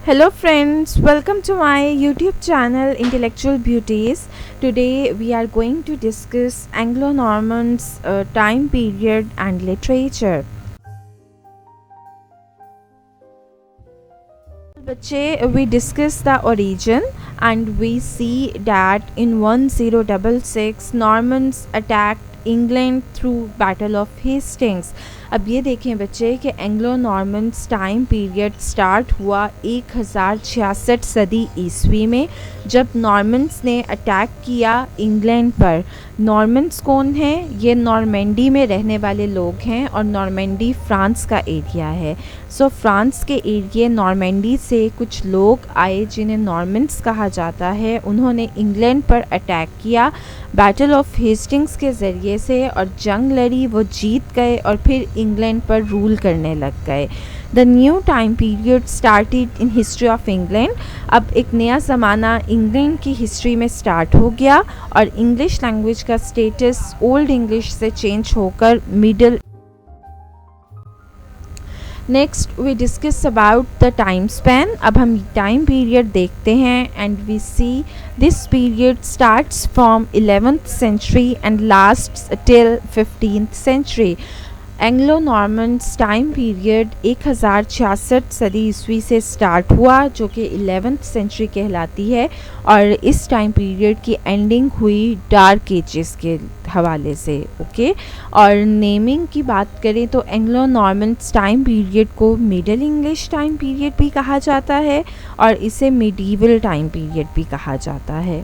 Hello friends, welcome to my YouTube channel Intellectual Beauties. Today we are going to discuss Anglo-Normans time period and literature. बच्चे, we discuss the origin and we see that in 1066 Normans attacked England through battle of Hastings. अब ये देखें बच्चे कि Anglo Normans time period start हुआ 1066 सदी ईस्वी में, जब नॉर्मन्स ने अटैक किया इंग्लैंड पर। नॉर्मन्स कौन हैं? ये नॉर्मेंडी में रहने वाले लोग हैं और नॉर्मेंडी फ्रांस का एरिया है। सो फ्रांस के एरिए नॉर्मेंडी से कुछ लोग आए जिन्हें नॉर्मन्स कहा जाता है। उन्होंने इंग्लैंड पर अटैक किया बैटल ऑफ हेस्टिंग्स के ज़रिए से और जंग लड़ी, वो जीत गए और फिर इंग्लैंड पर रूल करने लग गए। The new time period started in history of England. अब एक नया ज़माना इंग्लैंड की हिस्ट्री में स्टार्ट हो गया और इंग्लिश लैंग्वेज का स्टेटस ओल्ड इंग्लिश से चेंज होकर middle. Next we discuss about the time span. अब हम टाइम पीरियड देखते हैं and we see this period starts from 11th century and lasts till 15th century. Anglo Normans time period 1066 सदी ईस्वी से start हुआ, जो कि 11th सेंचुरी कहलाती है, और इस टाइम पीरियड की एंडिंग हुई डार्क एजेस के हवाले से। ओके, और नेमिंग की बात करें तो एंग्लो नॉर्मन्स टाइम पीरियड को मिडल इंग्लिश टाइम पीरियड भी कहा जाता है और इसे मिडीवल टाइम पीरियड भी कहा जाता है।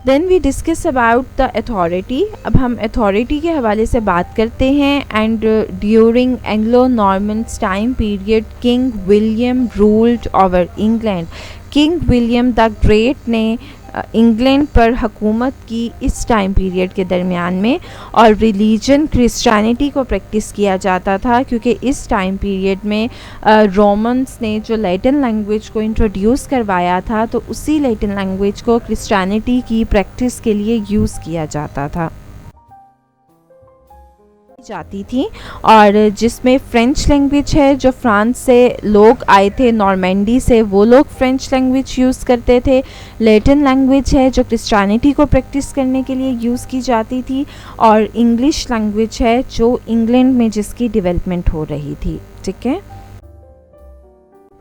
Then we discuss about the authority. अब हम अथॉरिटी के हवाले से बात करते हैं। And during Anglo Normans time period king William ruled over England. King William the great ने इंग्लैंड पर हुकूमत की इस टाइम पीरियड के दरमियान में, और रिलीजन क्रिश्चियनिटी को प्रैक्टिस किया जाता था, क्योंकि इस टाइम पीरियड में रोमन्स ने जो लैटिन लैंग्वेज को इंट्रोड्यूस करवाया था, तो उसी लैटिन लैंग्वेज को क्रिश्चियनिटी की प्रैक्टिस के लिए यूज़ किया जाता था जाती थी। और जिसमें फ्रेंच लैंग्वेज है, जो फ्रांस से लोग आए थे नॉर्मेंडी से, वो लोग फ्रेंच लैंग्वेज यूज़ करते थे। लैटिन लैंग्वेज है जो क्रिश्चियनिटी को प्रैक्टिस करने के लिए यूज़ की जाती थी, और इंग्लिश लैंग्वेज है जो इंग्लैंड में जिसकी डेवलपमेंट हो रही थी। ठीक है,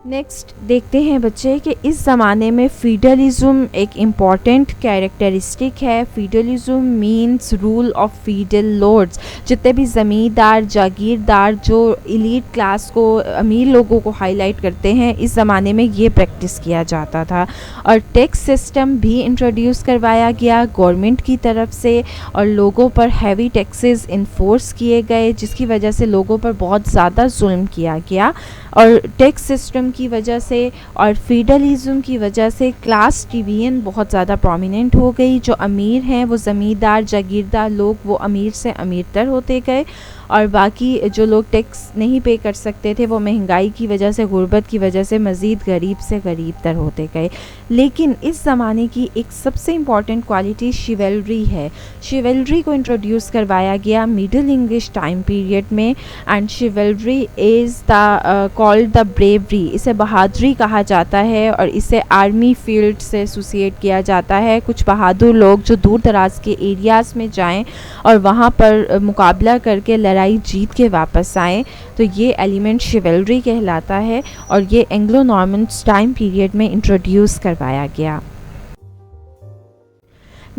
नेक्स्ट देखते हैं बच्चे कि इस ज़माने में फीडलिज़म एक इम्पॉर्टेंट कैरेक्टरिस्टिक है। फीडलिज़म मींस रूल ऑफ फीडल लॉर्ड्स। जितने भी ज़मींदार, जागीरदार, जो एलीट क्लास को, अमीर लोगों को हाईलाइट करते हैं, इस ज़माने में ये प्रैक्टिस किया जाता था। और टैक्स सिस्टम भी इंट्रोड्यूस करवाया गया गवर्नमेंट की तरफ से, और लोगों पर हैवी टैक्सेस इन्फोर्स किए गए, जिसकी वजह से लोगों पर बहुत ज़्यादा जुल्म किया गया। और टैक्स सिस्टम की वजह से और फीडलिज़म की वजह से क्लास डिवीजन बहुत ज़्यादा प्रोमिनेंट हो गई। जो अमीर हैं, वो ज़मींदार, जागीरदार लोग, वो अमीर से अमीरतर होते गए, और बाकी जो लोग टैक्स नहीं पे कर सकते थे, वो महंगाई की वजह से, गुर्बत की वजह से मज़ीद गरीब से गरीब तर होते गए। लेकिन इस ज़माने की एक सबसे इम्पॉर्टेंट क्वालिटी शिवेलरी है। शिवेलरी को इंट्रोड्यूस करवाया गया मिडल इंग्लिश टाइम पीरियड में, and शिवेलरी is the called the bravery. इसे बहादुरी कहा जाता है और इसे आर्मी फील्ड से एसोसिएट किया जाता है। कुछ बहादुर लोग जो दूर दराज के एरियाज़ में जाएं और वहाँ पर मुकाबला करके लड़ाई जीत के वापस आएँ, तो ये एलिमेंट शिवेलरी कहलाता है, और ये एंग्लो नॉर्मन्स टाइम पीरियड में इंट्रोड्यूस करवाया गया।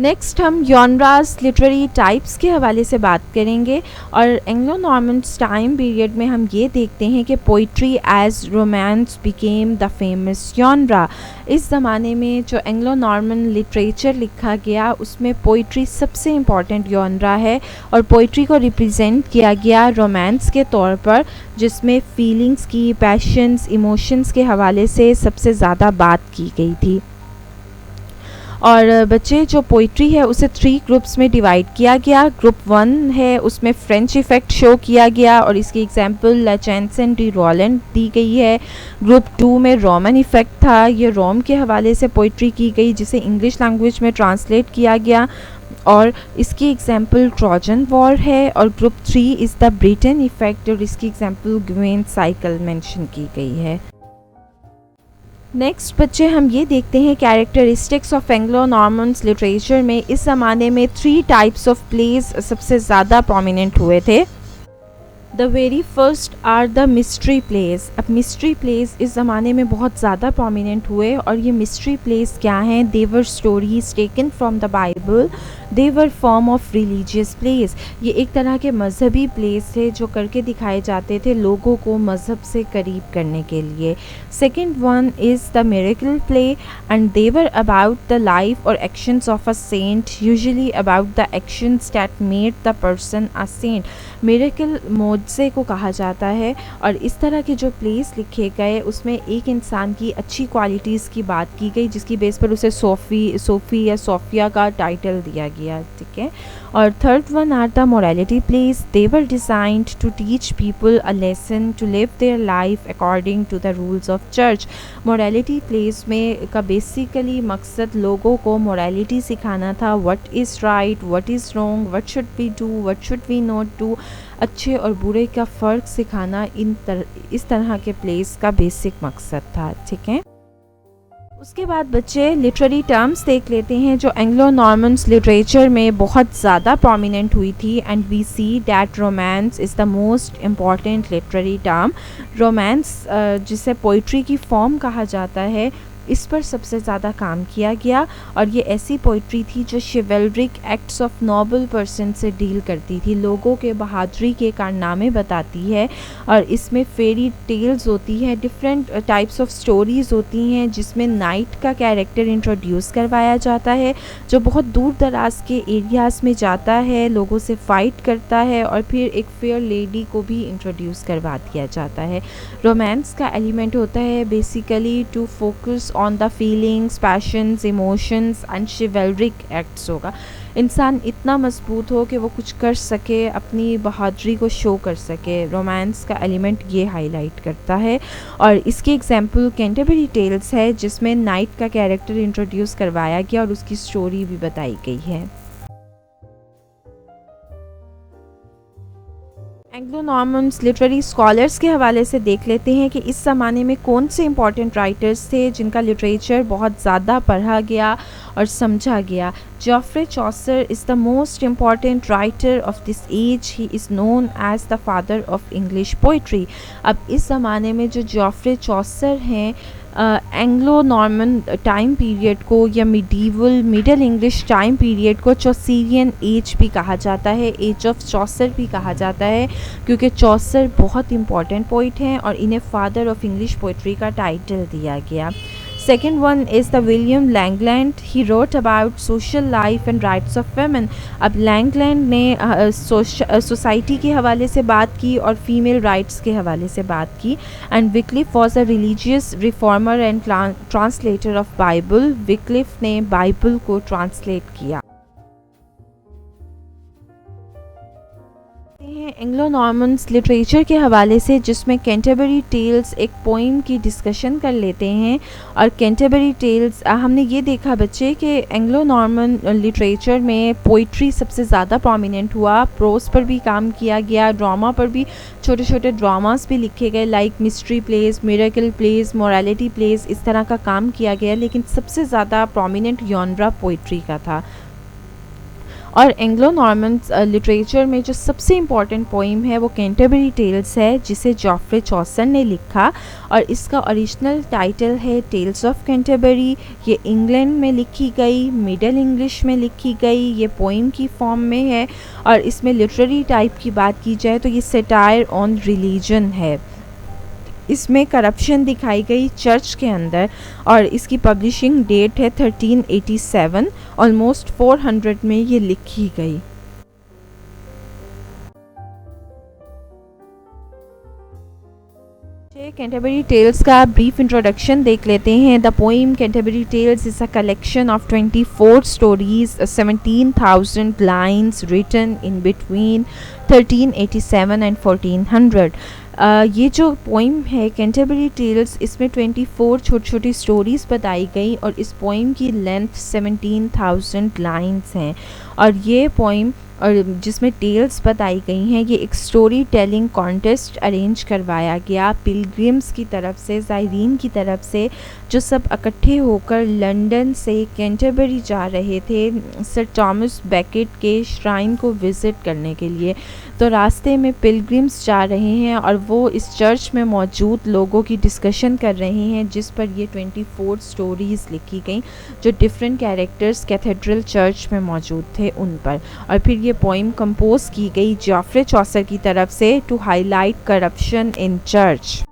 नेक्स्ट हम जॉनरास, लिटरेरी टाइप्स के हवाले से बात करेंगे। और एंग्लो नॉर्मन्स टाइम पीरियड में हम ये देखते हैं कि poetry as romance became the famous genre. इस ज़माने में जो एंग्लो नॉर्मन लिटरेचर लिखा गया, उसमें पोइट्री सबसे इम्पॉर्टेंट जॉनरा है, और पोइट्री को रिप्रेजेंट किया गया रोमांस के तौर पर, जिसमें फीलिंग्स की, पैशंस, इमोशंस के हवाले से सबसे ज़्यादा बात की गई थी। और बच्चे, जो पोइट्री है उसे 3 ग्रुप्स में डिवाइड किया गया। ग्रुप 1 है, उसमें फ्रेंच इफ़ेक्ट शो किया गया और इसकी एग्जांपल ला चैंसन डी रोलैंड दी गई है। ग्रुप 2 में रोमन इफ़ेक्ट था, ये रोम के हवाले से पोइट्री की गई, जिसे इंग्लिश लैंग्वेज में ट्रांसलेट किया गया। और इसकी एग्जाम्पल ट्रोजन वॉर है। और group 3 is the Britain effect और इसकी एग्जाम्पल ग्वेन साइकिल मेंशन की गई है। नेक्स्ट बच्चे हम ये देखते हैं characteristics of Anglo Normans literature में इस ज़माने में 3 टाइप्स ऑफ प्लेज सबसे ज़्यादा प्रोमिनेंट हुए थे। The very first are the mystery plays. अब मिस्ट्री प्लेज इस ज़माने में बहुत ज़्यादा प्रोमिनेंट हुए और ये मिस्ट्री प्लेज क्या हैं? They were stories taken from the Bible, they were form of religious plays. ये एक तरह के मजहबी प्लेज थे जो करके दिखाए जाते थे लोगों को मज़हब से करीब करने के लिए। Second one is the miracle play and they were about the life और actions of a saint, usually about the actions that made the person a saint. Miracle मोज़े को कहा जाता है और इस तरह के जो प्लेस लिखे गए उसमें एक इंसान की अच्छी क्वालिटीज़ की बात की गई जिसकी बेस पर उसे सोफ़ी या सोफिया का टाइटल दिया गया, ठीक है। और third one are the morality plays. They were designed to teach people a lesson to live their life according to the rules of church. Morality plays में का बेसिकली मकसद लोगों को मोरालिटी सिखाना था, what is right, what is wrong, what should we do, what should we not do. अच्छे और बुरे का फ़र्क सिखाना इस तरह के प्लेस का बेसिक मकसद था, ठीक है। उसके बाद बच्चे लिटरेरी टर्म्स देख लेते हैं जो एंग्लो नॉर्मन्स लिटरेचर में बहुत ज़्यादा प्रोमिनेंट हुई थी and we see that romance is the most important literary term. Romance जिसे पोइट्री की फॉर्म कहा जाता है इस पर सबसे ज़्यादा काम किया गया और ये ऐसी पोइट्री थी जो शिवल्रिक एक्ट्स ऑफ नोबल पर्सन से डील करती थी, लोगों के बहादुरी के कारनामे बताती है और इसमें फेरी टेल्स होती हैं, डिफरेंट टाइप्स ऑफ स्टोरीज़ होती हैं जिसमें नाइट का कैरेक्टर इंट्रोड्यूस करवाया जाता है जो बहुत दूर दराज के एरियाज़ में जाता है, लोगों से फ़ाइट करता है और फिर एक फेयर लेडी को भी इंट्रोड्यूस करवा दिया जाता है। रोमांस का एलिमेंट होता है basically to focus on the feelings, passions, emotions and chivalric acts होगा। इंसान इतना मजबूत हो कि वो कुछ कर सके, अपनी बहादुरी को शो कर सके, रोमांस का एलिमेंट ये हाईलाइट करता है। और इसकी एग्जांपल कैंटरबरी टेल्स है जिसमें नाइट का कैरेक्टर इंट्रोड्यूस करवाया गया और उसकी स्टोरी भी बताई गई है। एंग्लो नॉर्मन्स लिटरेरी स्कॉलर्स के हवाले से देख लेते हैं कि इस ज़माने में कौन से इंपॉर्टेंट राइटर्स थे जिनका लिटरेचर बहुत ज़्यादा पढ़ा गया और समझा गया। Geoffrey Chaucer is the most important writer of this age, he is known as the father of English poetry. अब इस ज़माने में जो जॉफ्रे चॉसर हैं एंग्लो नॉर्मन टाइम पीरियड को या मिडल इंग्लिश टाइम पीरियड को चौसीरियन एज भी कहा जाता है, एज ऑफ चॉसर भी कहा जाता है क्योंकि चॉसर बहुत इंपॉर्टेंट पोइट हैं और इन्हें फादर ऑफ इंग्लिश पोइट्री का टाइटल दिया गया। Second one is the William Langland. He wrote about social life and rights of women. अब लैंगलैंड ने सोसाइटी के हवाले से बात की और फीमेल राइट्स के हवाले से बात की। And Wycliffe was a religious reformer and translator of Bible. Wycliffe ने बाइबल को ट्रांसलेट किया। एंग्लो नॉर्मन्स लिटरेचर के हवाले से जिसमें कैंटरबरी टेल्स एक पोइम की डिस्कशन कर लेते हैं और कैंटरबरी टेल्स हमने ये देखा बच्चे कि एंग्लो नॉर्मन लिटरेचर में पोइट्री सबसे ज़्यादा प्रोमिनेंट हुआ, प्रोस पर भी काम किया गया, ड्रामा पर भी छोटे छोटे ड्रामास भी लिखे गए like mystery place, miracle place, morality place, इस तरह का काम किया गया, लेकिन सबसे ज़्यादा प्रोमिनेंट जॉनरा पोइट्री का था। और एंग्लो नॉर्मन लिटरेचर में जो सबसे इम्पॉर्टेंट पोइम है वो कैंटरबरी टेल्स है जिसे जॉफ्रे चॉसर ने लिखा और इसका ओरिजिनल टाइटल है टेल्स ऑफ कैंटरबरी। ये इंग्लैंड में लिखी गई, मिडल इंग्लिश में लिखी गई, ये पोइम की फॉर्म में है और इसमें लिटरेरी टाइप की बात की जाए तो ये सटायर ऑन रिलीजन है। इसमें करप्शन दिखाई गई चर्च के अंदर और इसकी पब्लिशिंग डेट है 1387, ऑलमोस्ट 400 में ये लिखी गई। कैंटरबरी टेल्स का ब्रीफ इंट्रोडक्शन देख लेते हैं। The poem Canterbury tales is a collection of 24 stories 17,000 lines written in between 1387 and 1400। ये जो पोइम है कैंटरबरी टेल्स, इसमें 24 छोटी छोटी स्टोरीज़ बताई गई और इस पोइम की लेंथ 17,000 लाइन्स हैं। और ये पोइम और जिसमें टेल्स बताई गई हैं, ये एक स्टोरी टेलिंग कॉन्टेस्ट अरेंज करवाया गया पिलग्रिम्स की तरफ से, ज़ायरीन की तरफ से, जो सब इकट्ठे होकर लंदन से कैंटरबरी जा रहे थे सर थॉमस बेकेट के श्राइन को विज़िट करने के लिए। तो रास्ते में पिलग्रिम्स जा रहे हैं और वो इस चर्च में मौजूद लोगों की डिस्कशन कर रहे हैं, जिस पर ये 24 स्टोरीज़ लिखी गई जो डिफरेंट कैरेक्टर्स कैथेड्रल चर्च में मौजूद थे उन पर। और फिर ये पोइम कंपोज की गई जॉफ्रे चौसर की तरफ से to highlight corruption in church.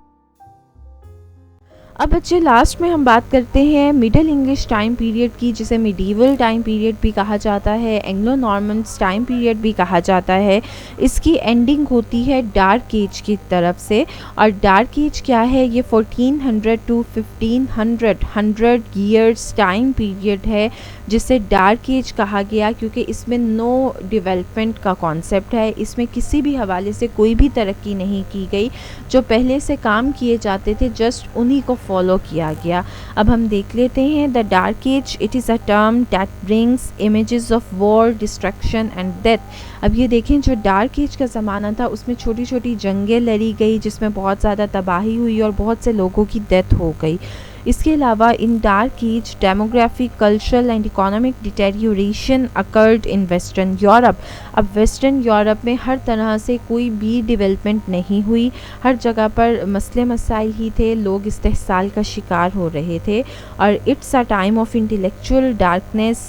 अब बच्चे लास्ट में हम बात करते हैं मिडिल इंग्लिश टाइम पीरियड की, जिसे मिडीवल टाइम पीरियड भी कहा जाता है, एंग्लो नॉर्मन्स टाइम पीरियड भी कहा जाता है। इसकी एंडिंग होती है डार्क एज की तरफ से। और डार्क एज क्या है? ये 1400 टू 1500 100 ईयर्स टाइम पीरियड है, जिसे डार्क एज कहा गया क्योंकि इसमें नो डेवलपमेंट का कॉन्सेप्ट है। इसमें किसी भी हवाले से कोई भी तरक्की नहीं की गई। जो पहले से काम किए जाते थे जस्ट उन्हीं को फॉलो किया गया। अब हम देख लेते हैं the dark age. It is a term that brings images of war, destruction and death. अब ये देखें, जो डार्क एज का ज़माना था उसमें छोटी छोटी जंगें लड़ी गई, जिसमें बहुत ज़्यादा तबाही हुई और बहुत से लोगों की डेथ हो गई। इसके अलावा in dark age demographic, cultural and economic deterioration occurred in western Europe. अब वेस्टर्न यूरोप में हर तरह से कोई भी डेवलपमेंट नहीं हुई, हर जगह पर मसले मसाइल ही थे, लोग इस्तेहसाल का शिकार हो रहे थे। और it's a time of intellectual darkness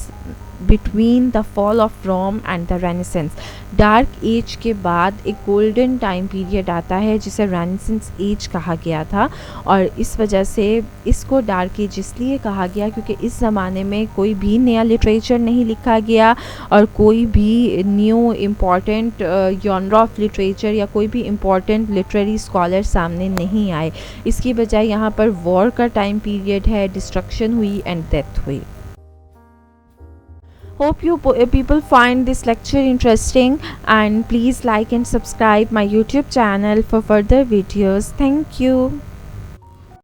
between the fall of Rome and the renaissance. Dark age के बाद एक गोल्डन टाइम पीरियड आता है जिसे रेनेसेंस एज कहा गया था। और इस वजह से इसको डार्क एज इसलिए कहा गया क्योंकि इस ज़माने में कोई भी नया लिटरेचर नहीं लिखा गया और कोई भी new important genre of literature या कोई भी इम्पॉर्टेंट लिटरेरी स्कॉलर सामने नहीं आए। इसकी बजाय यहाँ पर वॉर का टाइम पीरियड है, डिस्ट्रक्शन हुई एंड डेथ हुई। Hope you people find this lecture interesting, and please like and subscribe my YouTube channel for further videos. Thank you.